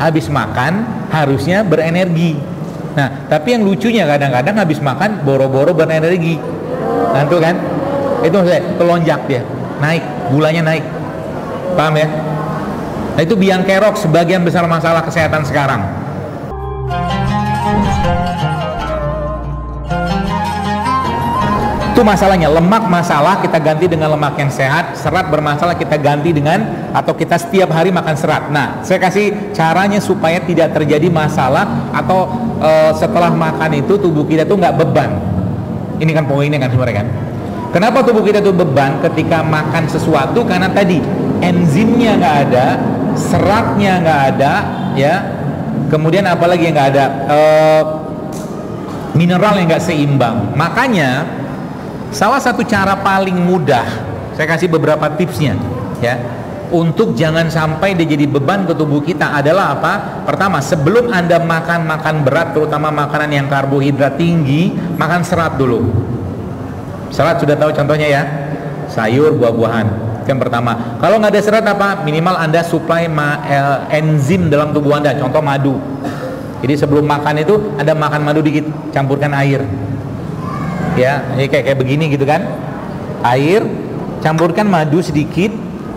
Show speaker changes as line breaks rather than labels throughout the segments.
habis makan harusnya berenergi. Nah, tapi yang lucunya kadang-kadang habis makan boro-boro berenergi. Nah, itu kan, itu maksudnya kelonjak dia, naik, gulanya naik. Paham ya? Nah, itu biang kerok sebagian besar masalah kesehatan sekarang. Itu masalahnya. Lemak masalah, kita ganti dengan lemak yang sehat. Serat bermasalah, kita ganti dengan, atau kita setiap hari makan serat. Nah, saya kasih caranya supaya tidak terjadi masalah, atau setelah makan itu tubuh kita tuh nggak beban. Ini kan poinnya kan sebenarnya kan. Kenapa tubuh kita tuh beban ketika makan sesuatu? Karena tadi enzimnya nggak ada, seratnya nggak ada, ya. Kemudian apalagi yang nggak ada, mineral yang nggak seimbang. Makanya salah satu cara paling mudah, saya kasih beberapa tipsnya, ya, untuk jangan sampai dia jadi beban ke tubuh kita adalah apa? Pertama, sebelum Anda makan berat, terutama makanan yang karbohidrat tinggi, makan serat dulu. Serat sudah tahu contohnya ya, sayur, buah-buahan. Yang pertama, kalau nggak ada serat apa? Minimal Anda suplai enzim dalam tubuh Anda. Contoh madu. Jadi sebelum makan itu Anda makan madu dikit, campurkan air. Ya, ini kayak begini gitu kan, air, campurkan madu sedikit,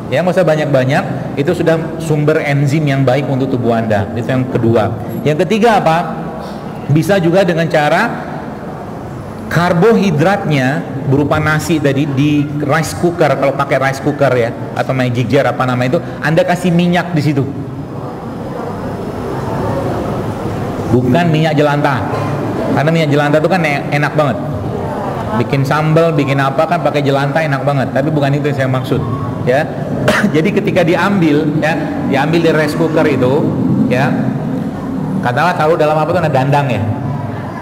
ya, nggak usah banyak-banyak, itu sudah sumber enzim yang baik untuk tubuh Anda. Itu yang kedua. Yang ketiga apa? Bisa juga dengan cara karbohidratnya berupa nasi tadi di rice cooker, kalau pakai rice cooker ya, atau magic jar apa nama itu, Anda kasih minyak di situ, bukan minyak jelantah, karena minyak jelantah itu kan enak banget. Bikin sambal, bikin apa kan pakai jelantah enak banget, tapi bukan itu yang saya maksud, ya. Jadi ketika diambil, ya, diambil dari rice cooker itu, ya, katakanlah taruh dalam apa tuh, ada dandang ya,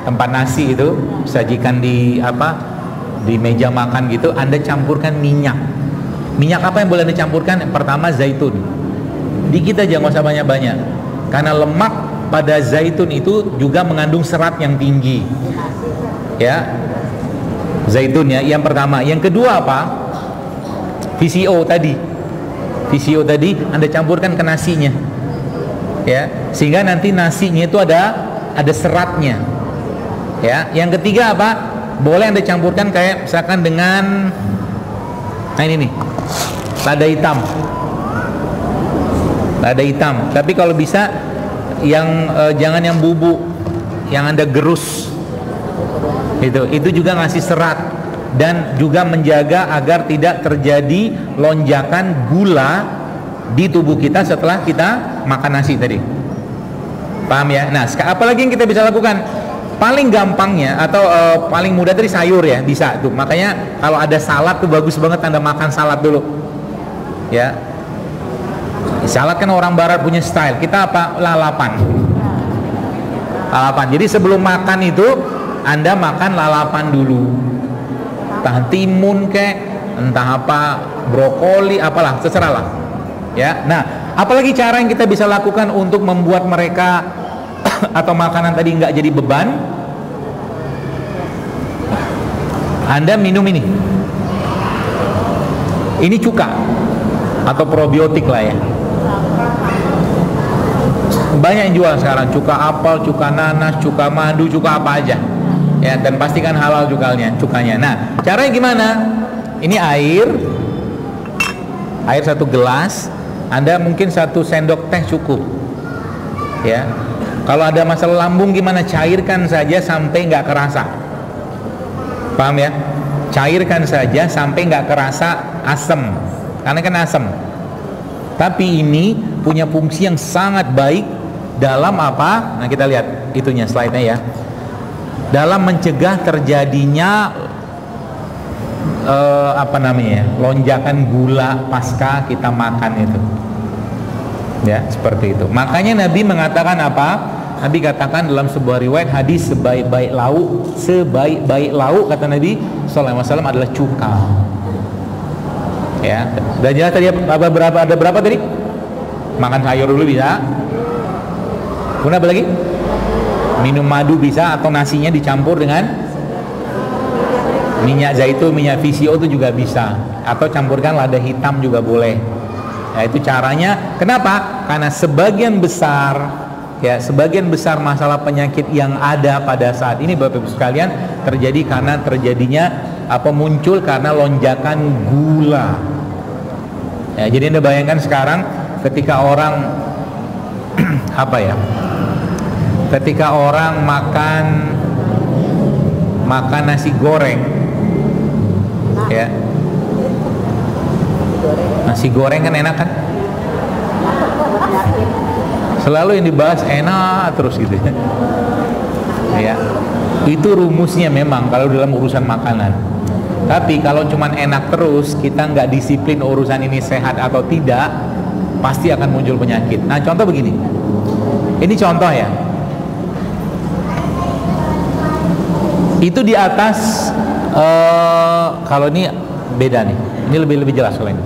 tempat nasi itu, sajikan di apa, di meja makan gitu, Anda campurkan minyak. Minyak apa yang boleh Anda campurkan? Pertama zaitun, dikit aja, nggak usah banyak-banyak, karena lemak pada zaitun itu juga mengandung serat yang tinggi, ya. Zaitun ya, yang pertama. Yang kedua apa? VCO tadi. VCO tadi Anda campurkan ke nasinya, ya, sehingga nanti nasinya itu ada seratnya, ya. Yang ketiga apa? Boleh Anda campurkan kayak misalkan dengan, nah ini nih, lada hitam. Lada hitam. Tapi kalau bisa yang jangan yang bubuk, yang Anda gerus. Itu juga ngasih serat dan juga menjaga agar tidak terjadi lonjakan gula di tubuh kita setelah kita makan nasi tadi. Paham ya? Nah, apalagi yang kita bisa lakukan? Paling gampangnya atau paling mudah dari sayur ya, bisa tuh. Makanya kalau ada salad tuh bagus banget Anda makan salad dulu. Ya. Salad kan orang barat punya style. Kita apa? Lalapan. Lalapan. Jadi sebelum makan itu Anda makan lalapan dulu, entah timun kek, entah apa, brokoli, apalah, terserah lah, ya. Nah, apalagi cara yang kita bisa lakukan untuk membuat mereka atau makanan tadi nggak jadi beban? Anda minum ini cuka atau probiotik lah ya. Banyak yang jual sekarang, cuka apel, cuka nanas, cuka madu, cuka apa aja. Ya, dan pastikan halal cukanya. Nah, caranya gimana? Ini air 1 gelas, Anda mungkin 1 sendok teh cukup, ya. Kalau ada masalah lambung gimana? Cairkan saja sampai nggak kerasa. Paham ya? Cairkan saja sampai nggak kerasa asam, karena kan asam. Tapi ini punya fungsi yang sangat baik dalam apa? Nah, kita lihat itunya, slide-nya ya. Dalam mencegah terjadinya lonjakan gula pasca kita makan itu, ya, seperti itu. Makanya Nabi mengatakan apa? Nabi katakan dalam sebuah riwayat hadis, sebaik-baik lauk kata Nabi SAW adalah cuka. Ya, sudah jelas tadi ada berapa tadi? Makan sayur dulu bisa. Kemudian apa lagi? Minum madu bisa, atau nasinya dicampur dengan minyak zaitun, minyak VCO itu juga bisa, atau campurkan lada hitam juga boleh. Nah, itu caranya. Kenapa? karena sebagian besar masalah penyakit yang ada pada saat ini Bapak Ibu sekalian terjadi karena muncul karena lonjakan gula. Ya, jadi Anda bayangkan sekarang ketika orang ketika orang makan nasi goreng, ya, nasi goreng kan enak kan? Selalu yang dibahas enak terus gitu ya. Itu rumusnya memang kalau dalam urusan makanan. Tapi kalau cuman enak terus, kita nggak disiplin urusan ini sehat atau tidak, pasti akan muncul penyakit. Nah contoh begini, ini contoh ya, itu di atas kalau ini beda nih, ini lebih jelas kalau ini.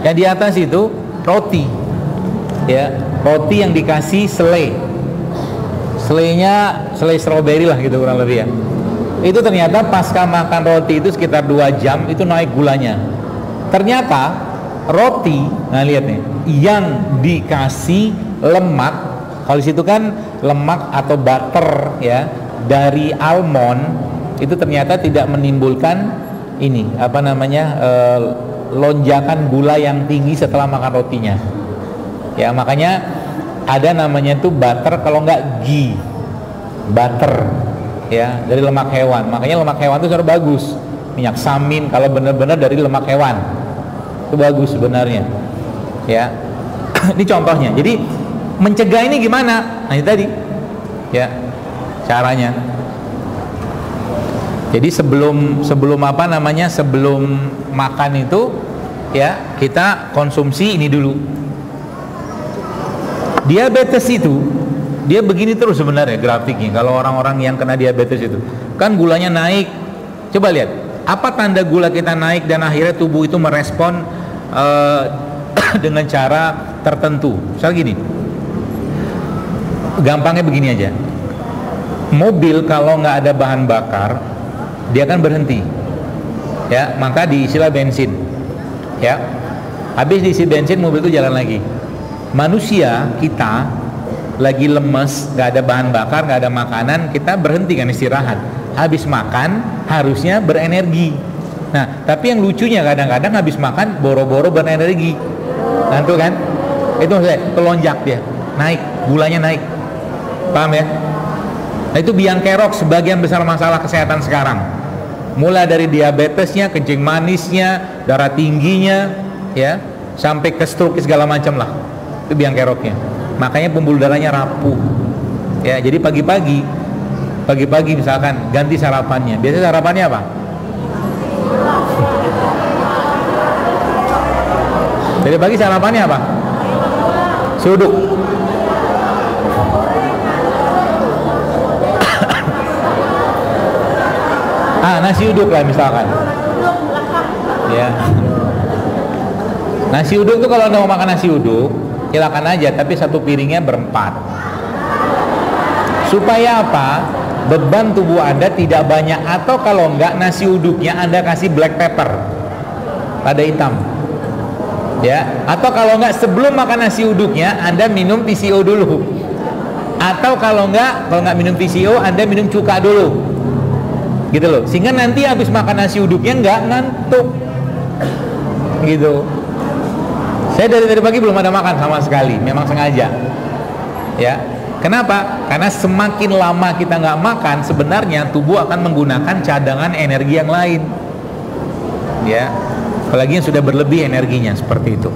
Yang di atas itu roti, ya, roti yang dikasih selai stroberi lah gitu kurang lebih ya. Itu ternyata pasca makan roti itu sekitar 2 jam itu naik gulanya. Ternyata roti, nah lihat nih, yang dikasih lemak, kalau di situ kan lemak atau butter ya dari almond, itu ternyata tidak menimbulkan ini lonjakan gula yang tinggi setelah makan rotinya. Ya makanya ada namanya tuh butter, kalau nggak ghee, butter ya dari lemak hewan. Makanya lemak hewan itu sebenarnya bagus. Minyak samin kalau benar-benar dari lemak hewan itu bagus sebenarnya. Ya, ini contohnya. Jadi mencegah ini gimana? Nah itu tadi, ya caranya. Jadi sebelum makan itu ya kita konsumsi ini dulu. Diabetes itu dia begini terus sebenarnya grafiknya. Kalau orang-orang yang kena diabetes itu kan gulanya naik. Coba lihat apa tanda gula kita naik dan akhirnya tubuh itu merespon dengan cara tertentu. Misal gini, gampangnya begini aja, mobil kalau nggak ada bahan bakar dia akan berhenti, ya, maka diisilah bensin, ya, habis diisi bensin mobil itu jalan lagi. Manusia kita lagi lemes, nggak ada bahan bakar, nggak ada makanan, kita berhenti kan istirahat. Habis makan harusnya berenergi. Nah, tapi yang lucunya kadang-kadang habis makan boro-boro berenergi. Nah, itu kan, itu maksudnya telonjak dia, naik, gulanya naik. Paham ya? Nah, itu biang kerok sebagian besar masalah kesehatan sekarang. Mulai dari diabetesnya, kencing manisnya, darah tingginya, ya, sampai ke stroke segala macam lah. Itu biang keroknya. Makanya pembuluh darahnya rapuh. Ya, jadi pagi-pagi misalkan ganti sarapannya. Biasanya sarapannya apa? Dari pagi sarapannya apa? Suduk. Nasi uduk lah misalkan. Ya. Nasi uduk tuh kalau Anda mau makan nasi uduk, silakan aja, tapi satu piringnya berempat. Supaya apa? Beban tubuh Anda tidak banyak, atau kalau enggak nasi uduknya Anda kasih black pepper, lada hitam. Ya, atau kalau enggak sebelum makan nasi uduknya Anda minum PCO dulu. Atau kalau enggak minum PCO Anda minum cuka dulu. Gitu loh. Sehingga nanti habis makan nasi uduknya enggak ngantuk. Gitu. Saya dari pagi belum ada makan sama sekali, memang sengaja. Ya. Kenapa? Karena semakin lama kita nggak makan, sebenarnya tubuh akan menggunakan cadangan energi yang lain. Ya. Apalagi yang sudah berlebih energinya seperti itu.